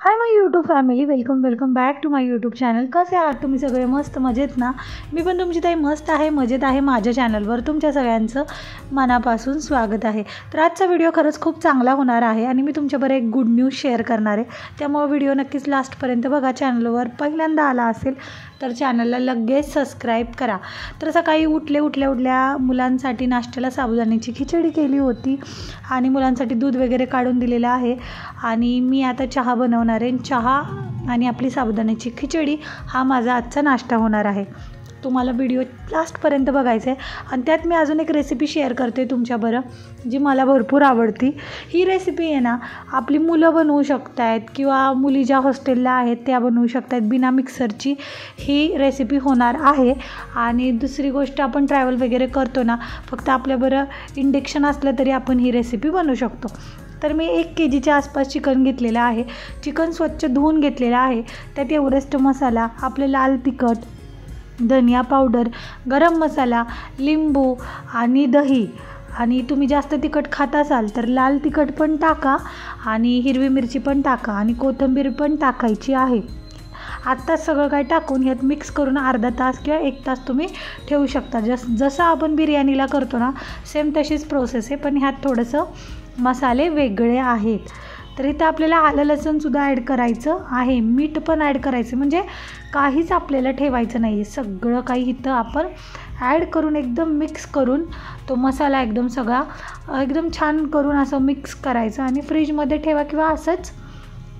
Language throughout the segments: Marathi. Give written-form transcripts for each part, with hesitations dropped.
High my YouTube family, welcome back to my YouTube channel. कसे आहात तुम्ही सगळे? मस्त मजेत ना? मी पण तुमची ताई मस्त आहे, मजेत आहे. माझ्या चॅनलवर तुमच्या सगळ्यांचं मनापासून स्वागत आहे. तर आजचा व्हिडिओ खरंच खूप चांगला होणार आहे आणि मी तुमच्याबरोबर एक गुड न्यूज शेअर करणार आहे. त्यामुळे व्हिडिओ नक्कीच लास्टपर्यंत बघा. चॅनलवर पहिल्यांदा आला असेल तर चॅनलला लगेच सबस्क्राईब करा. तर सकाळी उठल्या मुलांसाठी नाश्त्याला साबुदाण्याची खिचडी केली होती आणि मुलांसाठी दूध वगैरे काढून दिलेलं आहे. आणि मी आता चहा बनवणार आहे. चहा आणि आपली साबुदाण्याची खिचडी हा माझा आजचा नाश्ता होणार आहे. तुम्हाला व्हिडिओ लास्टपर्यंत बघायचं आहे. आणि त्यात मी अजून एक रेसिपी शेअर करते तुमच्याबरोबर, जी मला भरपूर आवडती. ही रेसिपी आहे ना, आपली मुलं बनवू शकत आहेत किंवा मुली ज्या हॉस्टेलला आहेत त्या बनवू शकत आहेत. बिना मिक्सरची ही रेसिपी होणार आहे. आणि दुसरी गोष्ट, आपण ट्रॅव्हल वगैरे करतो ना, फक्त आपल्याबरोबर इंडक्शन असलं तरी आपण ही रेसिपी बनवू शकतो. तर मी 1 kgच्या आसपास चिकन घेतलेलं आहे. चिकन स्वच्छ धुवून घेतलेलं आहे. त्यात एव्हरेस्ट मसाला, आपलं लाल तिखट, धनिया पावडर, गरम मसाला, लिंबू आणि दही. आणि तुम्ही जास्त तिखट खात असाल तर लाल तिखट पण टाका आणि हिरवी मिरची पण टाका आणि कोथिंबीर पण टाकायची आहे. आत्ताच सगळं काय टाकून ह्यात मिक्स करून अर्धा तास किंवा 1 तास तुम्ही ठेवू शकता. जसं आपण बिर्याणीला करतो ना, सेम तशीच प्रोसेस आहे, पण ह्यात थोडंसं मसाले वेगळे आहेत. तर इथं आपल्याला आलं लसूणसुद्धा ॲड करायचं आहे, मीठ पण ॲड करायचं, म्हणजे काहीच आपल्याला ठेवायचं नाही आहे. सगळं काही इथं आपण ॲड करून एकदम मिक्स करून तो मसाला एकदम सगळा एकदम छान करून असं मिक्स करायचं आणि फ्रीजमध्ये ठेवा किंवा असंच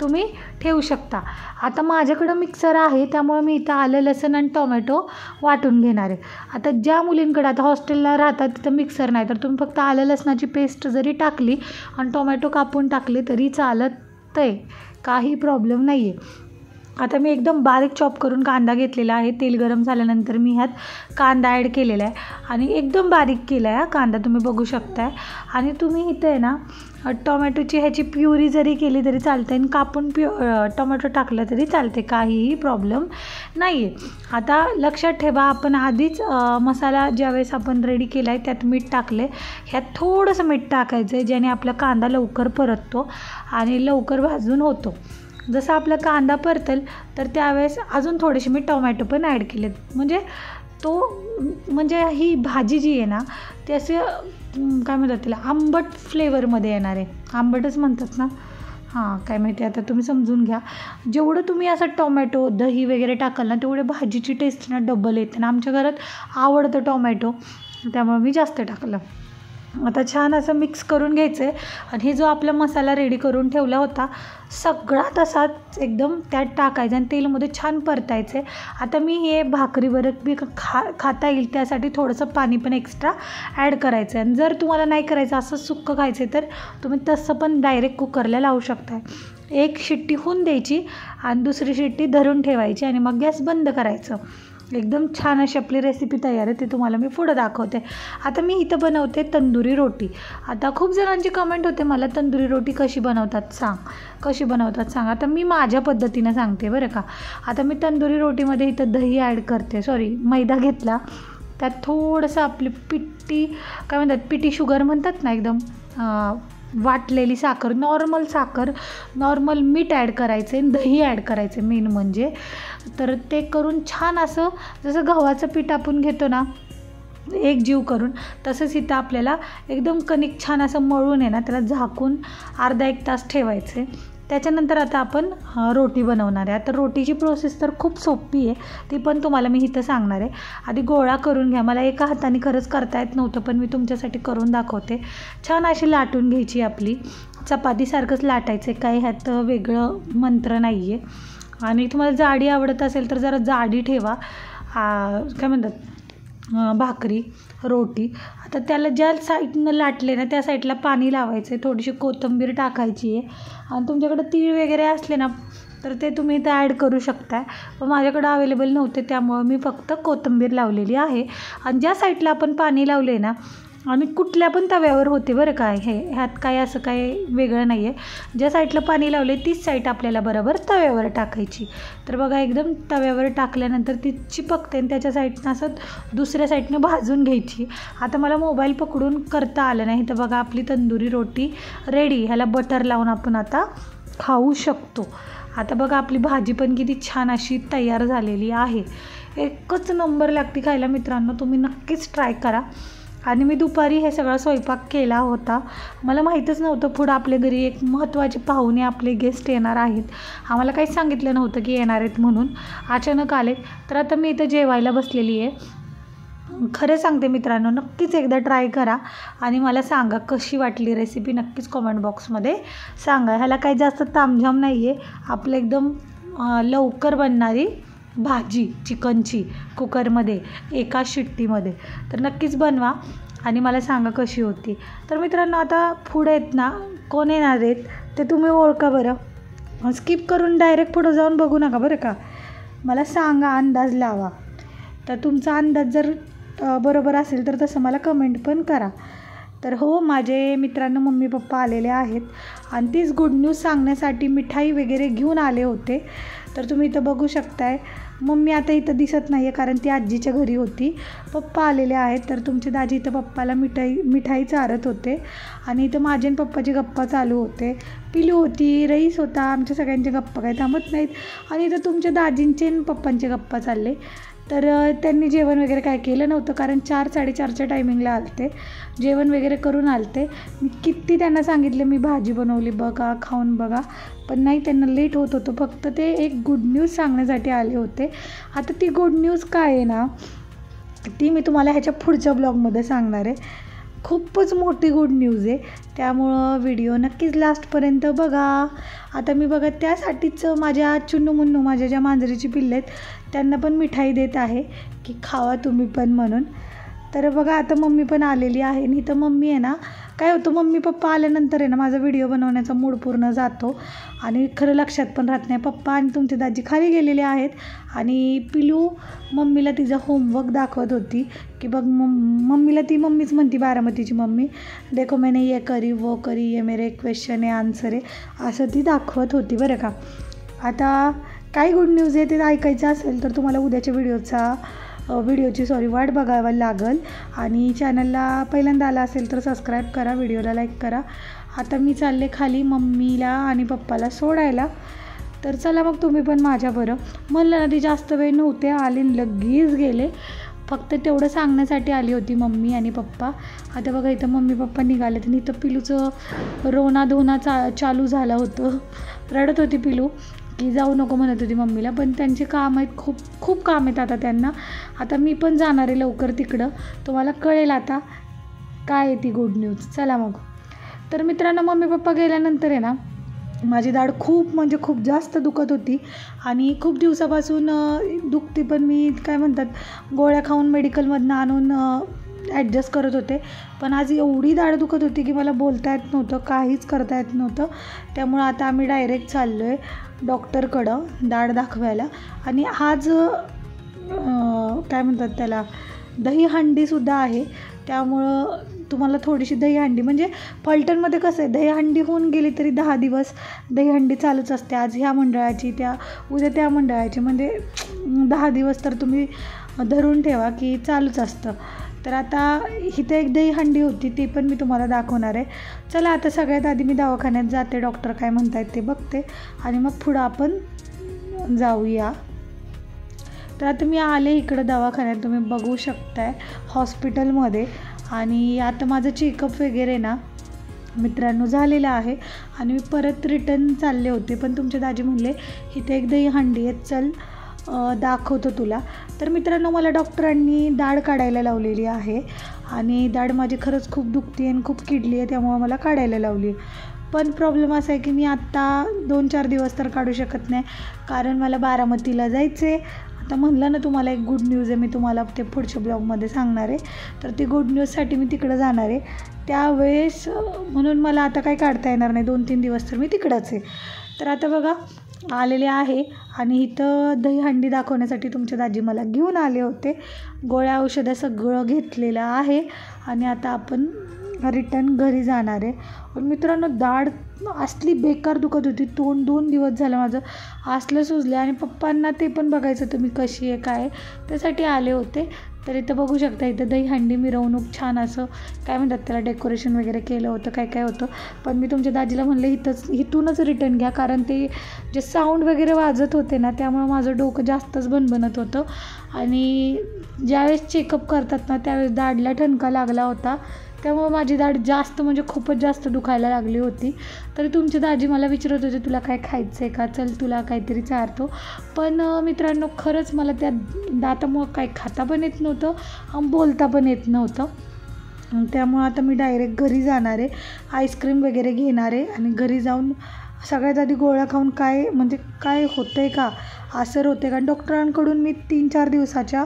तुम्ही ठेवू शकता. आता माझ्याकडं मिक्सर आहे, त्यामुळे मी इथं आलं लसूण आणि टोमॅटो वाटून घेणार आहे. आता ज्या मुलींकडे आता हॉस्टेलला राहतात तिथं मिक्सर नाही, तर तुम्ही फक्त आलं लसणाची पेस्ट जरी टाकली आणि टोमॅटो कापून टाकले तरी चालत आहे, काही प्रॉब्लेम नाही आहे. आता मी एकदम बारीक चॉप करून कांदा घेतलेला आहे. तेल गरम झाल्यानंतर मी ह्यात कांदा ॲड केलेला आहे आणि एकदम बारीक केला आहे कांदा, तुम्ही बघू शकताय. आणि तुम्ही इथे आहे ना, टोमॅटोची ह्याची प्युरी जरी केली तरी चालते आणि कापून टोमॅटो टाकलं तरी चालते, काहीही प्रॉब्लेम नाही आहे. आता लक्षात ठेवा, आपण आधीच मसाला ज्यावेळेस आपण रेडी केला आहे त्यात मीठ टाकले. ह्यात थोडंसं मीठ टाकायचं आहे, ज्याने आपला कांदा लवकर परततो आणि लवकर भाजून होतो. जसं आपला कांदा परतेल तर त्यावेळेस अजून थोडेसे मी टोमॅटो पण ॲड केलेत, म्हणजे ही भाजी जी आहे ना, ती असे काय म्हणतात तिला, आंबट फ्लेवरमध्ये येणार आहे. आंबटच म्हणतात ना, हां काय माहिती, आता तुम्ही समजून घ्या. जेवढं तुम्ही असं टोमॅटो दही वगैरे टाकाल ना, तेवढे भाजीची टेस्ट ना डबल येते ना. आमच्या घरात आवडतं टोमॅटो, त्यामुळे मी जास्त टाकलं. आता छान असं मिक्स करून घ्यायचं आहे. आणि हे जो आपला मसाला रेडी करून ठेवला होता सगळा तसाच एकदम त्यात टाकायचा आणि तेलमध्ये छान परतायचं आहे. आता मी हे भाकरीवर बी खाता येईल त्यासाठी थोडंसं पाणी पण एक्स्ट्रा ॲड करायचं आहे. आणि जर तुम्हाला नाही करायचं, असं सुक्कं खायचं तर तुम्ही तसं पण डायरेक्ट कुकरला लावू शकताय. 1 शिट्टी होऊन द्यायची आणि दुसरी शिट्टी धरून ठेवायची आणि मग गॅस बंद करायचं. एकदम छान अशी आपली रेसिपी तयार आहे, ते तुम्हाला मी पुढं दाखवते. आता मी इथं बनवते तंदुरी रोटी. आता खूप जणांची कमेंट होते मला, तंदुरी रोटी कशी बनवतात सांग. आता मी माझ्या पद्धतीनं सांगते बरं का. आता मी तंदुरी रोटीमध्ये इथं दही ॲड करते, मैदा घेतला, त्यात थोडंसं आपली पिठी शुगर म्हणतात ना, एकदम वाटलेली साखर, नॉर्मल मीठ ॲड करायचे, दही ॲड करायचे मेन म्हणजे. तर ते करून छान असं जसं गव्हाचं पीठ आपण घेतो ना एक जीव करून, तसंच इथं आपल्याला एकदम कणिक छान असं मळून आहे ना, त्याला झाकून अर्धा 1 तास ठेवायचे. त्याच्यानंतर आता आपण रोटी बनवणार आहे. आता रोटीची प्रोसेस तर खूप सोपी आहे, ती पण तुम्हाला मी इथं सांगणार आहे. आधी गोळा करून घ्या. मला एका हाताने खरंच करता येत नव्हतं, पण मी तुमच्यासाठी करून दाखवते. छान अशी लाटून घ्यायची, आपली चपातीसारखंच लाटायचं आहे, काही ह्यात वेगळं मंत्र नाही आहे. आणि तुम्हाला जाडी आवडत असेल तर जरा जाडी ठेवा, काय म्हणतात भाकरी रोटी. आता त्याला ज्या साईडनं लाटले ना त्या साईडला पाणी लावायचं आहे, थोडीशी कोथिंबीर टाकायची आहे. आणि तुमच्याकडं तीळ वगैरे असले ना तर ते तुम्ही इथं ॲड करू शकता, पण माझ्याकडं अवेलेबल नव्हते त्यामुळं मी फक्त कोथिंबीर लावलेली आहे. आणि ज्या साईडला आपण पाणी लावले ना, आणि कुठल्या पण तव्यावर होते बरं का, ह्यात काय असं काय वेगळं नाही आहे. ज्या साईडला पाणी लावले तीच साईड आपल्याला बरोबर तव्यावर टाकायची. तर बघा, एकदम तव्यावर टाकल्यानंतर ती चिपकते आणि त्याच्या साईडनं असं दुसऱ्या साईडनं भाजून घ्यायची. आता मला मोबाईल पकडून करता आलं नाही. तर बघा, आपली तंदुरी रोटी रेडी. ह्याला बटर लावून आपण आता खाऊ शकतो. आता बघा आपली भाजी पण किती छान अशी तयार झालेली आहे. एकच नंबर लागते खायला मित्रांनो, तुम्ही नक्कीच ट्राय करा. आणि मी दुपारी हे सगळा स्वयंपाक केला होता. मला माहीतच नव्हतं पुढं आपल्या घरी एक महत्त्वाचे पाहुणे आपले गेस्ट येणार आहेत. आम्हाला काहीच सांगितलं नव्हतं की येणार आहेत म्हणून, अचानक आले. तर आता मी इथं जेवायला बसलेली आहे. खरं सांगते मित्रांनो, नक्कीच एकदा ट्राय करा आणि मला सांगा कशी वाटली रेसिपी. नक्कीच कमेंट बॉक्समध्ये सांगा. ह्याला काही जास्त तामझाम नाही आहे, आपलं एकदम लवकर बनणारी भाजी चिकनची कुकरमध्ये एका शिट्टीमध्ये. तर नक्कीच बनवा आणि मला सांगा कशी होती. तर मित्रांनो, आता पुढे आहेत ना कोण येणार आहेत ते तुम्ही ओळखा बरं. स्किप करून डायरेक्ट पुढं जाऊन बघू नका बरं का. मला सांगा, अंदाज लावा. तर तुमचा अंदाज जर बरोबर असेल तर तसं मला कमेंट पण करा. तर हो, माझे मित्रांनो मम्मी पप्पा आलेले आहेत आणि तीच गुड न्यूज सांगण्यासाठी मिठाई वगैरे घेऊन आले होते. तर तुम्ही इथं बघू शकताय. मम्मी आता इथं दिसत नाही आहे कारण ती आजीच्या घरी होती. पप्पा आलेले आहेत. तर तुमचे दाजी इथं पप्पाला मिठाई चारत होते आणि इथं माझे आणि पप्पाची गप्पा चालू होते. पिलू होती, रईस होता, आमच्या सगळ्यांच्या गप्पा काही थांबत नाहीत. आणि इथं तुमच्या दाजींचे आणि पप्पांचे गप्पा चालले. तर त्यांनी जेवण वगैरे काय केलं नव्हतं कारण 4-4:30च्या टायमिंगला आलते. जेवण वगैरे करून आलते. मी किती त्यांना सांगितलं मी भाजी बनवली बघा, खाऊन बघा, पण नाही, त्यांना लेट होत होतं. फक्त ते एक गुड न्यूज सांगण्यासाठी आले होते. आता ती गुड न्यूज काय आहे ना, ती मी तुम्हाला ह्याच्या पुढच्या ब्लॉगमध्ये सांगणार आहे. खूपच मोठी गुड न्यूज आहे, त्यामुळं व्हिडिओ नक्कीच लास्टपर्यंत बघा. आता मी बघा त्यासाठीच माझ्या चुन्नू मुन्नू, माझ्या ज्या मांजरीची पिल्ले आहेत त्यांना पण मिठाई देत आहे की खावा तुम्ही पण म्हणून. तर बघा आता मम्मी पण आलेली आहे आणि इथं मम्मी आहे ना, काय होतं मम्मी पप्पा आल्यानंतर आहे ना माझा व्हिडिओ बनवण्याचा मूड पूर्ण जातो आणि खरं लक्षात पण राहत नाही. पप्पा आणि तुमचे दाजी खाली गेलेले आहेत आणि पिलू मम्मीला तिचा होमवर्क दाखवत होती की बघ मम्मीला ती मम्मीच म्हणती, बारामतीची मम्मी, देखो मैंने ये करी वो करी, ये मेरे क्वेश्चन आहे आन्सर आहे, असं ती दाखवत होती बरं का. आता काय गुड न्यूज आहे ते ऐकायचं असेल तर तुम्हाला उद्याच्या व्हिडिओची वाट बघावं लागेल. आणि चॅनलला पहिल्यांदा आला असेल तर सबस्क्राईब करा, व्हिडिओला लाईक करा. आता मी चालले खाली मम्मीला आणि पप्पाला सोडायला. तर चला मग तुम्ही पण माझ्याबरोबर. म्हणलं ना, ती जास्त वेळ नव्हते आले, लगेच गेले. फक्त तेवढं सांगण्यासाठी आली होती मम्मी आणि पप्पा. आता बघा इथं मम्मी पप्पा निघाले आणि इथं पिलूचं रोना धोना चालू झालं होतं. रडत होती पिलू की जाऊ नको म्हणत होती मम्मीला, पण त्यांचे काम आहेत, खूप काम आहेत आता त्यांना. आता मी पण जाणार आहे लवकर तिकडं, तुम्हाला कळेल आता काय आहे ती गुड न्यूज. चला मग. तर मित्रांनो, मम्मी पप्पा गेल्यानंतर आहे ना माझी दाढ खूप खूप जास्त दुखत होती आणि खूप दिवसापासून दुखते, पण मी काय म्हणतात गोळ्या खाऊन मेडिकलमधनं आणून ॲडजस्ट करत होते. पण आज एवढी दाढ दुखत होती की मला बोलता येत नव्हतं, काहीच करता येत नव्हतं. त्यामुळं आता आम्ही डायरेक्ट चाललो आहे डॉक्टरकडं दाढ दाखवायला. आणि आज काय म्हणतात त्याला दहीहंडीसुद्धा आहे, त्यामुळं तुम्हाला थोडीशी दहीहंडी, म्हणजे फलटणमध्ये कसं आहे दहीहंडी होऊन गेली तरी 10 दिवस दहीहंडी चालूच असते. आज ह्या मंडळाची, उद्या त्या मंडळाची, म्हणजे 10 दिवस तर तुम्ही धरून ठेवा की चालूच असतं. तर आता इथं एक दहीहंडी होती, ती पण मी तुम्हाला दाखवणार आहे. चला आता सगळ्यात आधी मी दवाखान्यात जाते, डॉक्टर काय म्हणतायत ते बघते आणि मग पुढं आपण जाऊया. तर आता मी आले इकडं दवाखान्यात, तुम्ही बघू शकताय हॉस्पिटलमध्ये. आणि आता माझं चेकअप वगैरे ना मित्रांनो झालेलं आहे आणि मी परत रिटर्न चालले होते, पण तुमचे दाजी म्हणले इथे एक दहीहंडी आहे, चल दाखवतो तुला. तर मित्रांनो, मला डॉक्टरांनी दाढ काढायला लावलेली आहे आणि दाढ माझी खरंच खूप दुखती आणि खूप किडली आहे, त्यामुळं मला काढायला लावली. पण प्रॉब्लेम असा आहे की मी आत्ता 2-4 दिवस तर काढू शकत नाही कारण मला बारामतीला जायचं आहे. आता म्हणलं ना तुम्हाला एक गुड न्यूज आहे, मी तुम्हाला ते पुढच्या ब्लॉगमध्ये सांगणार आहे. तर ती गुड न्यूजसाठी मी तिकडं जाणार आहे त्यावेळेस, म्हणून मला आता काही काढता येणार नाही 2-3 दिवस, तर मी तिकडंच आहे. तर आता बघा आलेले आहे आणि इथं दहीहंडी दाखवण्यासाठी तुमचे दाजी मला घेऊन आले होते. गोळ्या औषधं सगळं घेतलेलं आहे आणि आता आपण रिटर्न घरी जाणार आहे. पण मित्रांनो, दाढ असली बेकार दुखत होती, 2 दिवस झालं माझं असलं सुजले आणि पप्पांना ते पण बघायचं तुम्ही कशी आहे काय, त्यासाठी आले होते. तर इथं बघू शकता, इथं दहीहंडी मिरवणूक छान असं काय म्हणतात त्याला डेकोरेशन वगैरे केलं होतं, काय काय होतं. पण मी तुमच्या दाजीला म्हणले इथूनच रिटर्न घ्या, कारण ते जे साऊंड वगैरे वाजत होते ना त्यामुळं माझं डोकं जास्तच बनबनत होतं. आणि ज्यावेळेस चेकअप करतात ना त्यावेळेस दाढला ठणका लागला होता, त्यामुळं माझी दाढ जास्त म्हणजे खूपच जास्त दुखायला लागली होती. तरी तुमची दाजी मला विचारत होते तुला काय खायचं आहे का, चल तुला काहीतरी चारतो. पण मित्रांनो खरंच मला त्या दातामुळं काही खाता पण येत नव्हतं आणि बोलता पण येत नव्हतं. त्यामुळं आता मी डायरेक्ट घरी जाणार आहे, आईस्क्रीम वगैरे घेणार आहे आणि घरी जाऊन सगळ्यात आधी गोळ्या खाऊन काय होतं आहे का, असर होते का. डॉक्टरांकडून मी 3-4 दिवसाच्या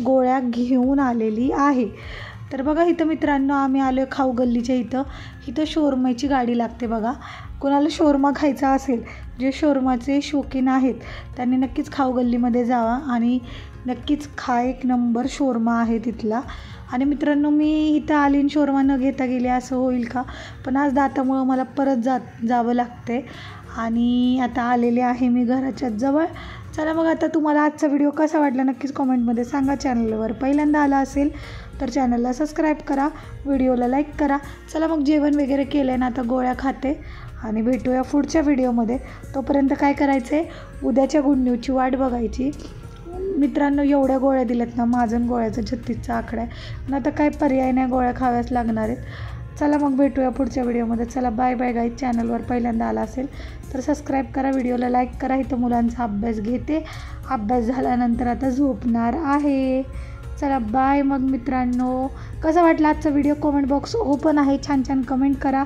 गोळ्या घेऊन आलेली आहे. तर बघा इथं मित्रांनो आम्ही आलो आहे खाऊ गल्लीच्या इथं शोरमाची गाडी लागते बघा. कोणाला शोरमा खायचा असेल, जे शोरमाचे शौकीन आहेत त्यांनी नक्कीच खाऊ गल्लीमध्ये जावा आणि नक्कीच एक नंबर शोरमा आहे तिथला. आणि मित्रांनो मी इथं आलीन शोरमा न घेता गेले असं होईल का, पण आज दातामुळं मला परत जावं लागते आणि आता आलेले आहे मी घराच्या जवळ. चला मग आता तुम्हाला आजचा व्हिडिओ कसा वाटला नक्कीच कॉमेंटमध्ये सांगा. चॅनलवर पहिल्यांदा आला असेल तर चॅनलला सबस्क्राईब करा, व्हिडिओला लाईक करा. चला मग जेवण वगैरे केलं आहे ना, आता गोळ्या खाते आणि भेटूया पुढच्या व्हिडिओमध्ये. तोपर्यंत काय करायचं आहे, उद्याच्या गुड न्यूजची वाट बघायची. मित्रांनो एवढ्या गोळ्या दिल्यात ना, माझं गोळ्याचा 36चा आकडा आहे, पण आता काय पर्याय नाही, गोळ्या खाव्याच लागणार आहेत. चला मग भेटूया पुढच्या व्हिडिओमध्ये. चला बाय बाय गाईज. चॅनलवर पहिल्यांदा आला असेल तर सबस्क्राईब करा, व्हिडिओला लाईक करा. इथं मुलांचा अभ्यास घेते, अभ्यास झाल्यानंतर आता झोपणार आहे. चला बाय मग मित्रांनो. कसा वाटला आजचा व्हिडिओ, कमेंट बॉक्स ओपन आहे, छान छान कमेंट करा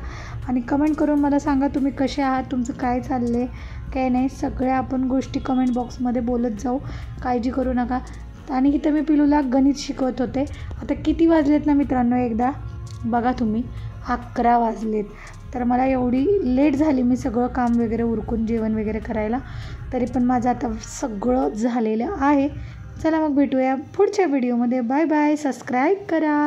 आणि कमेंट करून मला सांगा तुम्ही कसे आहात, तुमचं काय चाललं आहे काय नाही. सगळ्या आपण गोष्टी कमेंट बॉक्समध्ये बोलत जाऊ, काळजी करू नका. आणि इथं मी पिलूला गणित शिकवत होते. आता किती वाजलेत ना मित्रांनो, एकदा बघा तुम्ही, 11 वाजलेत. तर मला एवढी लेट झाली, मी सगळं काम वगैरे उरकून जेवण वगैरे करायला, तरी पण माझं आता सगळं झालेलं आहे. चला मग भेटूया पुढच्या व्हिडिओमध्ये. Bye bye. सबस्क्राईब करा.